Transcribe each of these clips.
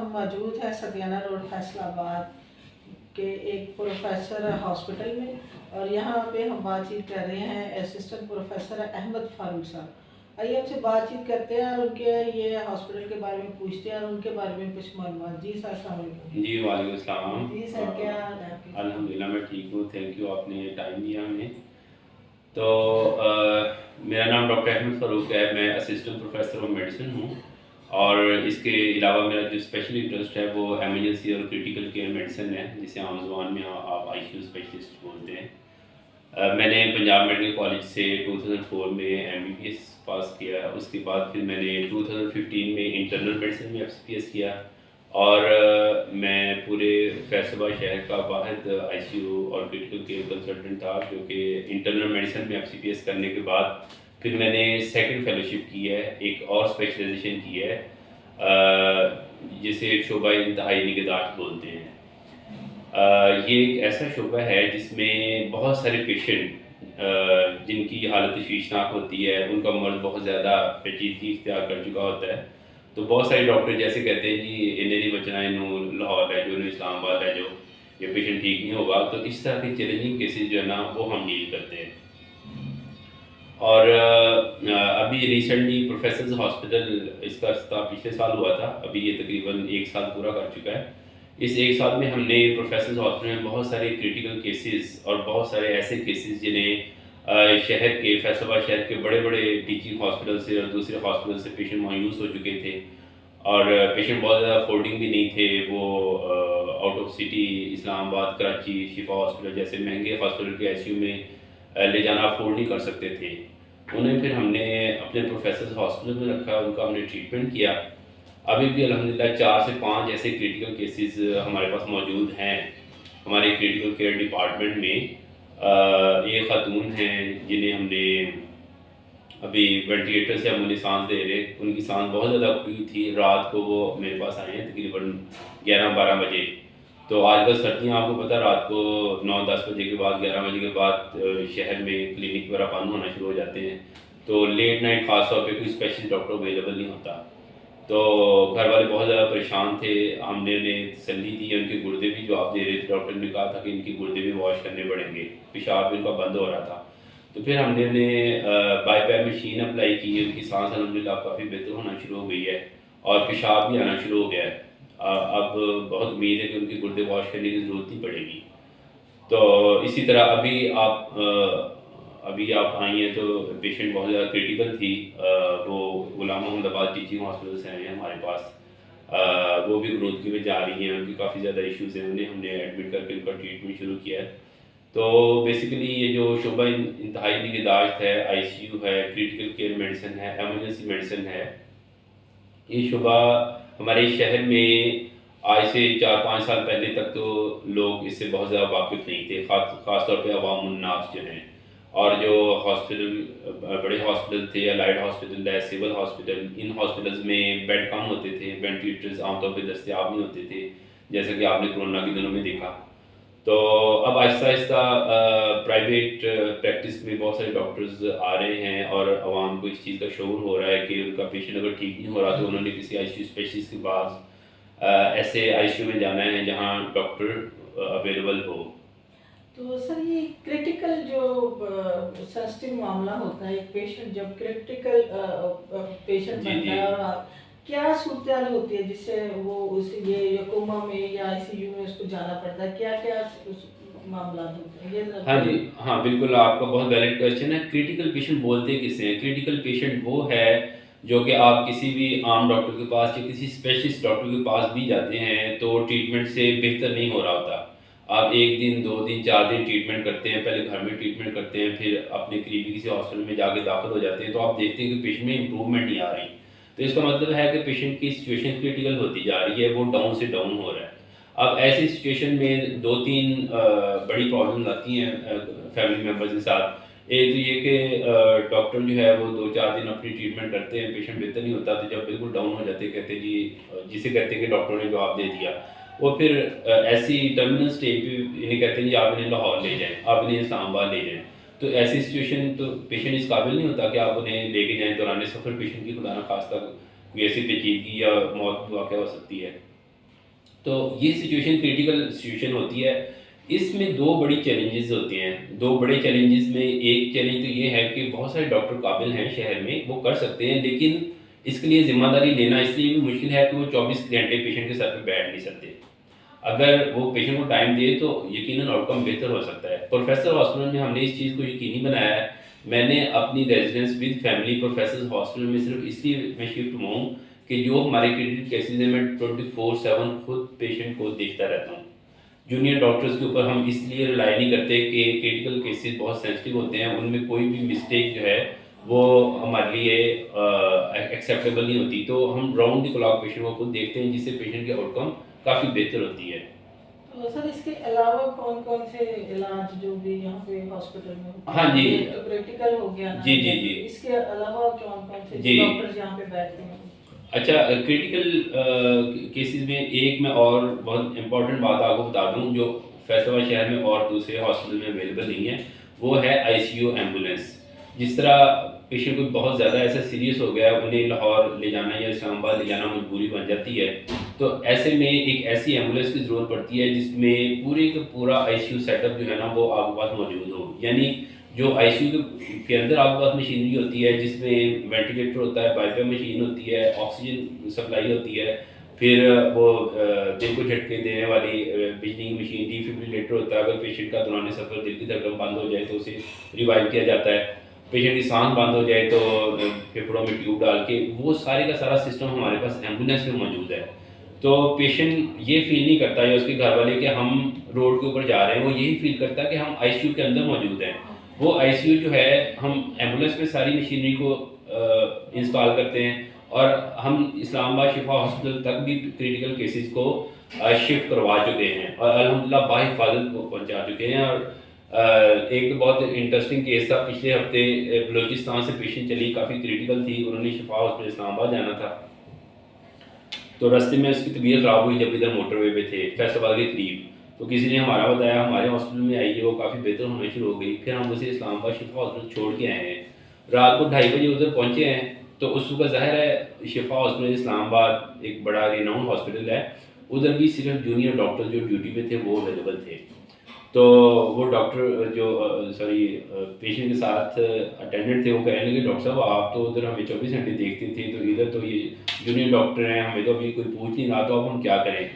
हम मौजूद हैं सदियाना रोड फैसलाबाद के एक प्रोफेसर हॉस्पिटल में, और यहाँ पे हम बातचीत कर रहे हैं असिस्टेंट प्रोफेसर अहमद फारूक साहब। आइए उनसे बातचीत करते हैं और उनके ये हॉस्पिटल के बारे में पूछते हैं और उनके बारे में कुछ मालूमात। जी सर, अस्सलाम वालेकुम। जी वालेकुम अस्सलाम। जी सर, क्या हाल है आपके? अल्हम्दुलिल्लाह मैं ठीक हूँ, थैंक यू, आपने टाइम दिया हमें। तो मेरा नाम डॉक्टर अहमद फ़ारूक है, मैं असिस्टेंट प्रोफेसर ऑफ मेडिसिन हूँ। और इसके अलावा मेरा जो स्पेशल इंटरेस्ट है वो एमरजेंसी और क्रिटिकल केयर मेडिसिन है, जिसे आम ज़ुबान में आप आईसीयू स्पेशलिस्ट बोलते हैं। मैंने पंजाब मेडिकल कॉलेज से 2004 में एमबीबीएस पास किया। उसके बाद फिर मैंने 2015 में इंटरनल मेडिसिन में एफसीपीएस किया। और मैं पूरे फैसलाबाद शहर का वाहिद आईसीयू और क्रिटिकल केयर कंसल्टेंट था, जो कि इंटरनल मेडिसिन में एफसीपीएस करने के बाद फिर मैंने सेकंड फेलोशिप की है, एक और स्पेशलाइजेशन की है, जिसे शोबा इंतहाई निगहदाश्त बोलते हैं। ये एक ऐसा शोबा है जिसमें बहुत सारे पेशेंट जिनकी हालत तशवीशनाक होती है, उनका मर्ज़ बहुत ज़्यादा पेचीदगी इख्तियार कर चुका होता है। तो बहुत सारे डॉक्टर जैसे कहते हैं जी इन्हें नहीं बचना, इन्हों लाहौर ले जाओ, इन्हों इस्लामाबाद ले जाओ, ये पेशेंट ठीक नहीं होगा। तो इस तरह के चैलेंजिंग केसेस जो है ना वो हम डील करते हैं। और अभी रिसेंटली प्रोफेसर्स हॉस्पिटल इसका इफ्तिताह पिछले साल हुआ था, अभी ये तकरीबन 1 साल पूरा कर चुका है। इस 1 साल में हमने प्रोफेसर्स हॉस्पिटल में बहुत सारे क्रिटिकल केसेस और बहुत सारे ऐसे केसेस जिन्हें शहर के फैसलाबाद शहर के बड़े-बड़े टीचिंग हॉस्पिटल से और दूसरे हॉस्पिटल से पेशेंट मायूस हो चुके थे। और पेशेंट बहुत ज़्यादा अफोर्डिंग भी नहीं थे, वो out of city Islamabad, Karachi, Shifa hospital जैसे महंगे हॉस्पिटल के आईसीयू में ले जाना अफोर्ड नहीं कर सकते थे। उन्हें फिर हमने अपने प्रोफेसर्स हॉस्पिटल में रखा, उनका हमने ट्रीटमेंट किया। अभी भी अल्हम्दुलिल्लाह 4 से 5 ऐसे क्रिटिकल केसेस हमारे पास मौजूद हैं हमारे क्रिटिकल केयर डिपार्टमेंट में। ये खातून हैं जिन्हें हमने अभी वेंटिलेटर से हम उन्हें सांस दे रहे, उनकी सांस बहुत ज़्यादा रुकी थी। रात को वो मेरे पास आए हैं तकरीबन 11-12 बजे। तो आजकल सर्दियाँ आपको पता है, रात को 9-10 बजे के बाद, 11 बजे के बाद शहर में क्लिनिक वगैरह बंद होना शुरू हो जाते हैं। तो लेट नाइट ख़ास तौर पे कोई स्पेशलिस्ट डॉक्टर अवेलेबल नहीं होता। तो घर वाले बहुत ज़्यादा परेशान थे। हमने उन्हें तसल्ली दी, उनके गुर्दे भी जवाब दे रहे थे। डॉक्टर ने कहा था कि इनके गुर्दे भी वॉश करने पड़ेंगे, पेशाब भी उनका बंद हो रहा था। तो फिर हमने उन्हें बाईपैप मशीन अप्लाई की, उनकी सांस अल्हम्दुलिल्लाह काफ़ी बेहतर होना शुरू हो गई है और पेशाब भी आना शुरू हो गया है। अब बहुत उम्मीद है कि उनके गुर्दे वॉश करने की ज़रूरत नहीं पड़ेगी। तो इसी तरह अभी आप आई हैं तो पेशेंट बहुत ज़्यादा क्रिटिकल थी। वो गुलाम मोहम्मदाबाद टीचिंग हॉस्पिटल से आए हैं हमारे पास। वो भी ग्रोथ में जा रही हैं, उनकी काफ़ी ज़्यादा इश्यूज़ हैं, उन्हें हमने एडमिट करके उनका ट्रीटमेंट शुरू किया है। तो बेसिकली ये जो शोबा इंतहाई निगहदाश्त है, आईसीयू है, क्रिटिकल केयर मेडिसिन है, एमरजेंसी मेडिसिन है, ये शोबा हमारे शहर में आज से 4-5 साल पहले तक तो लोग इससे बहुत ज़्यादा वाकिफ़ नहीं थे, ख़ास तौर पे अवामुन्नास जो हैं। और जो हॉस्पिटल बड़े हॉस्पिटल थे, अलाइड हॉस्पिटल है, सिविल हॉस्पिटल, इन हॉस्पिटल्स में बेड कम होते थे, वेंटिलेटर्स आमतौर पे दस्तयाब नहीं होते थे, जैसा कि आपने कोरोना के दिनों में देखा। तो अब आहिस्ता-आहिस्ता प्राइवेट प्रैक्टिस में बहुत सारे डॉक्टर्स आ रहे हैं और आवाम को इस चीज़ का शऊर हो रहा है कि उनका पेशेंट अगर ठीक नहीं हो रहा तो उन्होंने किसी आईसीयू स्पेशलिस्ट के पास ऐसे आईसीयू में जाना है जहां डॉक्टर अवेलेबल हो। तो सर, ये क्रिटिकल जो सेंसिटिव मामला होता है, एक पेशेंट जब क्रिटिकल पेशेंट जी, बनता जी। है, और क्या सूरत होती है जिससे वो उस ये या कोमा में या आईसीयू में उसको जाना पड़ता है, क्या क्या मामला होते हैं, ये जरा हाँ जी, बताइए। हाँ, बिल्कुल आपका बहुत वैलिड क्वेश्चन है। क्रिटिकल पेशेंट बोलते किसे हैं? क्रिटिकल पेशेंट वो है जो कि आप किसी भी आम डॉक्टर के पास या किसी स्पेशलिस्ट डॉक्टर के पास भी जाते हैं तो ट्रीटमेंट से बेहतर नहीं हो रहा होता। आप 1 दिन, 2 दिन, 4 दिन ट्रीटमेंट करते हैं, पहले घर में ट्रीटमेंट करते हैं, फिर अपने करीबी किसी हॉस्पिटल में जाके दाखिल हो जाते हैं, तो आप देखते हैं कि पेशेंट में इम्प्रूवमेंट नहीं आ रही। तो इसका मतलब है कि पेशेंट की सिचुएशन क्रिटिकल होती जा रही है, वो डाउन से डाउन हो रहा है। अब ऐसी सिचुएशन में 2-3 बड़ी प्रॉब्लम्स आती हैं फैमिली मेंबर्स के साथ। एक तो ये कि डॉक्टर जो है वो 2-4 दिन अपनी ट्रीटमेंट करते हैं, पेशेंट बेहतर नहीं होता, तो जब बिल्कुल डाउन हो जाते हैं कहते हैं जी जिसे कहते हैं कि डॉक्टर ने जवाब दे दिया। वो फिर ऐसी टर्मिनल स्टेज पे इन्हें कहते हैं जी आप इन्हें लाहौर ले जाएँ, आप इन्हें इस्लामाबाद ले जाएँ। तो ऐसी सिचुएशन तो पेशेंट इस काबिल नहीं होता कि आप उन्हें लेके जाएँ, दौरान सफ़र पेशेंट की खुदा न खास्ता कोई ऐसी पेचीदगी या मौत वाक़या हो सकती है। तो ये सिचुएशन क्रिटिकल सिचुएशन होती है। इसमें 2 बड़ी चैलेंजेस होते हैं। 2 बड़े चैलेंजेस में एक चैलेंज तो ये है कि बहुत सारे डॉक्टर काबिल हैं शहर में, वो कर सकते हैं, लेकिन इसके लिए ज़िम्मेदारी लेना इसलिए भी मुश्किल है कि वो 24 घंटे पेशेंट के सर पे बैठ नहीं सकते। अगर वो पेशेंट को टाइम दे तो यकीनन आउटकम बेहतर हो सकता है। प्रोफेसर हॉस्पिटल में हमने इस चीज़ को यकीनी बनाया है। मैंने अपनी residence with family professor hospital में सिर्फ इसलिए मैं शिफ्ट हुआ हूँ कि जो हमारे क्रिटिकल केसेस हैं मैं 24/7 खुद पेशेंट को देखता रहता हूँ। जूनियर डॉक्टर्स के ऊपर हम इसलिए रिलाई नहीं करते कि क्रिटिकल केसेस बहुत सेंसिटिव होते हैं, उनमें कोई भी मिस्टेक जो है वो हमारे लिए एक्सेप्टेबल नहीं होती। तो हम राउंड द क्लॉक पेशेंट को खुद देखते हैं, जिससे पेशेंट की आउटकम काफ़ी बेहतर होती है। तो सर इसके अलावा कौन-कौन से इलाज जो भी यहाँ पे हॉस्पिटल में होते हाँ हैं? जी। ये तो क्रिटिकल हो गया ना, जी, जी, जी। इसके अलावा कौन-कौन से जी। जो डॉक्टर्स यहाँ पे बैठते हैं? अच्छा, क्रिटिकल केसेस में एक मैं और बहुत इम्पोर्टेंट बात आपको बता दूं जो फैसलाबाद शहर में और दूसरे हॉस्पिटल में अवेलेबल नहीं है, वो है आईसीयू एम्बुलेंस। जिस तरह पेशेंट कोई बहुत ज़्यादा ऐसा सीरियस हो गया, उन्हें लाहौर ले जाना या इस्लामाबाद ले जाना मजबूरी बन जाती है, तो ऐसे में एक ऐसी एम्बुलेंस की ज़रूरत पड़ती है जिसमें पूरे का पूरा आईसीयू सेटअप जो है ना वो आपके पास मौजूद हो। यानी जो आईसीयू के अंदर आपके पास मशीनरी होती है, जिसमें वेंटिलेटर होता है, बाईपास मशीन होती है, ऑक्सीजन सप्लाई होती है, फिर वो दिल को झटके देने वाली बिजली की मशीन डिफिब्रिलेटर होता है। अगर पेशेंट का दौरान सफ़र दिल की धड़कन बंद हो जाए तो उसे रिवाइव किया जाता है। पेशेंट की सांस बंद हो जाए तो फेफड़ों में ट्यूब डाल के, वो सारे का सारा सिस्टम हमारे पास एम्बुलेंस में मौजूद है। तो पेशेंट ये फील नहीं करता या उसके घर वाले कि हम रोड के ऊपर जा रहे हैं, वो यही फील करता है कि हम आईसीयू के अंदर मौजूद हैं। वो आईसीयू जो है हम एम्बुलेंस में सारी मशीनरी को इंस्टॉल करते हैं, और हम इस्लामाबाद शिफा हॉस्पिटल तक भी क्रिटिकल केसेस को शिफ्ट करवा चुके हैं और अल्हम्दुलिल्लाह बाहिफाजत को पहुंचा चुके हैं। और एक बहुत इंटरेस्टिंग केस था पिछले हफ्ते, बलूचिस्तान से पेशेंट चली, काफ़ी क्रिटिकल थी, उन्होंने शिफा हॉस्पिटल इस्लामाबाद जाना था, तो रास्ते में उसकी तबीयत ख़राब हुई जब इधर मोटरवे पे थे फैसलाबाद के करीब। तो किसी ने हमारा बताया हमारे हॉस्पिटल में आई है, वो काफ़ी बेहतर होना शुरू हो गई। फिर हम उसे इस्लामाबाद शिफा हॉस्पिटल छोड़ के आए हैं, रात को 2:30 बजे उधर पहुँचे हैं। तो उस सुबह ज़ाहिर है शिफा हॉस्पिटल इस्लामाबाद एक बड़ा रिनाउंड हॉस्पिटल है, उधर भी सिर्फ जूनियर डॉक्टर जो ड्यूटी पे थे वो अवेलेबल थे। तो वो डॉक्टर जो पेशेंट के साथ अटेंडेंट थे, वो कहने लगे डॉक्टर साहब आप तो उधर हमें 24 घंटे देखते थे, तो इधर तो ये जूनियर डॉक्टर हैं, हमें तो अभी कोई पूछ नहीं रहा, तो अब हम क्या करें।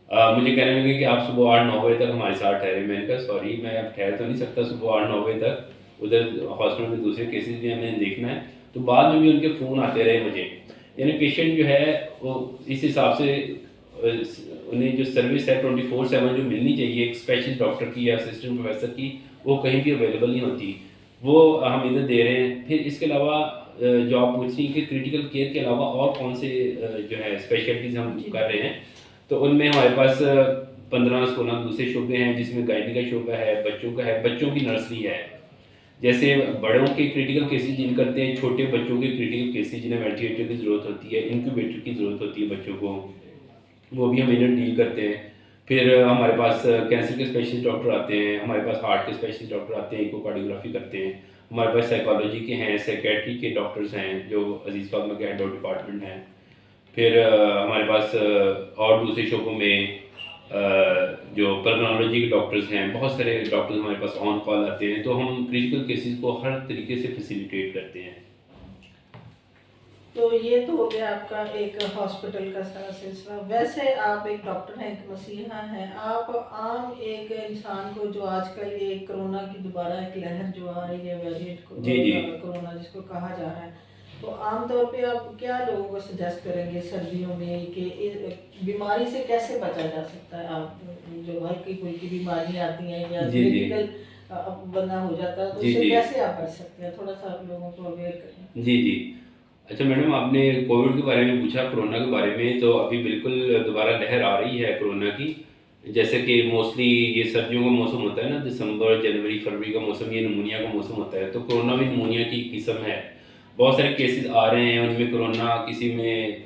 मुझे कहने लगे कि आप सुबह 8-9 बजे तक हमारे साथ ठहरे। मैंने कहा सॉरी मैं अब ठहर तो नहीं सकता सुबह 8-9 बजे तक, उधर हॉस्पिटल में दूसरे केसेस भी हमें देखना है। तो बाद में भी उनके फ़ोन आते रहे मुझे, यानी पेशेंट जो है वो इस हिसाब से उन्हें जो सर्विस है 24/7 जो मिलनी चाहिए एक स्पेशलिस्ट डॉक्टर की या असिस्टेंट प्रोफेसर की, वो कहीं भी अवेलेबल नहीं होती, वो हम इधर दे रहे हैं। फिर इसके अलावा जो आप पूछ रही हैं कि क्रिटिकल केयर के अलावा और कौन से जो है स्पेशलिटीज़ हम कर रहे हैं, तो उनमें हमारे पास 15-16 दूसरे शोबे हैं, जिसमें गायनी का शोबा है, बच्चों का है, बच्चों की नर्सरी है। जैसे बड़ों के क्रिटिकल केसेस जिन करते हैं, छोटे बच्चों के क्रिटिकल केसेस जिन्हें वेंटिलेटर की ज़रूरत होती है, इनक्यूबेटर की ज़रूरत होती है बच्चों को, वो भी हम इधर डील करते हैं। फिर हमारे पास कैंसर के स्पेशलिस्ट डॉक्टर आते हैं, हमारे पास हार्ट के स्पेशलिस्ट डॉक्टर आते हैं, इकोकार्डियोग्राफी करते हैं। हमारे पास साइकोलॉजी के हैं, साइकेट्री के डॉक्टर्स हैं जो अजीज़ फातिमा के हेड ऑफ डिपार्टमेंट हैं। फिर हमारे पास और दूसरे शोबों में जो पल्मोनोलॉजी के डॉक्टर्स हैं, बहुत सारे डॉक्टर्स हमारे पास ऑन कॉल आते हैं, तो हम क्रिटिकल केसेस को हर तरीके से फैसिलिटेट करते हैं। तो ये तो हो गया आपका एक हॉस्पिटल का सारा सिलसिला। वैसे आप एक डॉक्टर हैं, एक मसीहा हैं, आप आम एक इंसान को जो आजकल ये कोरोना की दोबारा एक लहर जो आ रही है, वेरिएंट को जी, जी। कोरोना जिसको कहा जा रहा है, तो आम तौर पे आप क्या लोगों को सजेस्ट करेंगे सर्दियों में कि इस बीमारी से कैसे बचा जा सकता है? आप जो हल्की फुल्की बीमारी आती हैं या जी, जी। क्रिटिकल बंदा हो जाता है, तो जी, उससे जी। कैसे आप बच सकते हैं? थोड़ा सा आप लोगों को अवेयर करें। जी, जी। अच्छा मैडम, आपने कोविड के बारे में पूछा, कोरोना के बारे में, तो अभी बिल्कुल दोबारा लहर आ रही है कोरोना की। जैसे कि मोस्टली ये सर्दियों का मौसम होता है ना, दिसंबर, जनवरी, फरवरी का मौसम, ये निमोनिया का मौसम होता है, तो कोरोना भी निमोनिया की किस्म है। बहुत सारे केसेस आ रहे हैं, उनमें कोरोना किसी में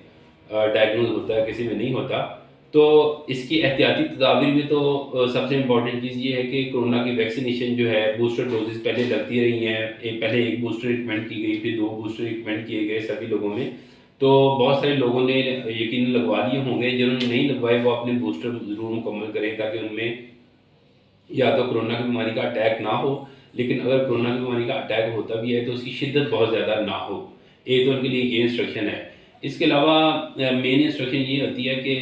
डायग्नोज होता है, किसी में नहीं होता। तो इसकी एहतियाती तदाबीर में तो सबसे इम्पॉर्टेंट चीज़ ये है कि कोरोना की वैक्सीनेशन जो है, बूस्टर डोजेज़ पहले लगती रही हैं। पहले एक बूस्टर रिकमेंड की गई, फिर 2 बूस्टर रिकमेंड किए गए सभी लोगों में। तो बहुत सारे लोगों ने यकीन लगवा लिए होंगे, जिन्होंने नहीं लगवाए वो अपने बूस्टर ज़रूर मुकम्मल करें, ताकि उनमें या तो कोरोना की बीमारी का अटैक ना हो, लेकिन अगर कोरोना की बीमारी का अटैक होता भी है तो उसकी शिद्दत बहुत ज़्यादा ना हो। एक तो उनके लिए ये इंस्ट्रक्शन है। इसके अलावा मेन इंस्ट्रक्शन ये होती है कि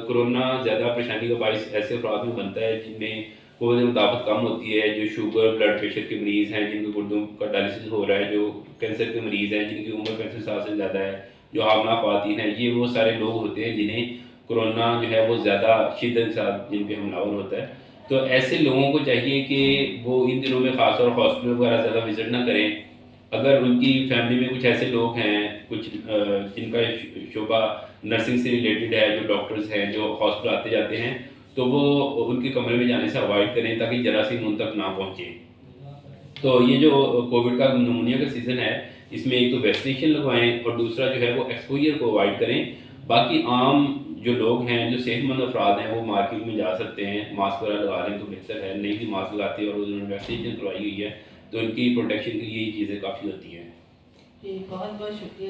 कोरोना ज़्यादा परेशानी का बायस ऐसे अफराद में बनता है जिनमें क़ुव्वत मुदाफ़त कम होती है, जो शुगर, ब्लड प्रेशर के मरीज़ हैं, जिनके गुर्दों का डायलिसिस हो रहा है, जो कैंसर के मरीज़ हैं, जिनकी उम्र 65 साल से ज़्यादा है, जो हामिला ख़वातीन हैं, ये वो सारे लोग होते हैं जिन्हें कोरोना जो है वो ज़्यादा शिद्दत के साथ जिन पे हमलावर होता है। तो ऐसे लोगों को चाहिए कि वो इन दिनों में ख़ासतौर पर हॉस्पिटल वगैरह ज़्यादा विज़िट ना करें। अगर उनकी फैमिली में कुछ ऐसे लोग हैं, कुछ जिनका शोबा नर्सिंग से रिलेटेड है, जो डॉक्टर्स हैं, जो हॉस्पिटल आते जाते हैं, तो वो उनके कमरे में जाने से अवॉइड करें ताकि जरासीम उन तक ना पहुँचे। तो ये जो कोविड का निमोनिया का सीज़न है, इसमें एक तो वैक्सीनेशन लगवाएँ और दूसरा जो है वो एक्सपोज़र को अवॉइड करें। बाकी आम जो लोग हैं, जो सेहतमंद अफराद हैं, वो मार्केट में जा सकते हैं, मास्क वगैरह लगा लें तो बेहतर है। नहीं भी मास्क लगाते और उन्होंने वैक्सीनेशन करवाई हुई है, तो उनकी प्रोटेक्शन के लिए ये चीज़ें काफ़ी होती हैं। जी, बहुत बहुत शुक्रिया।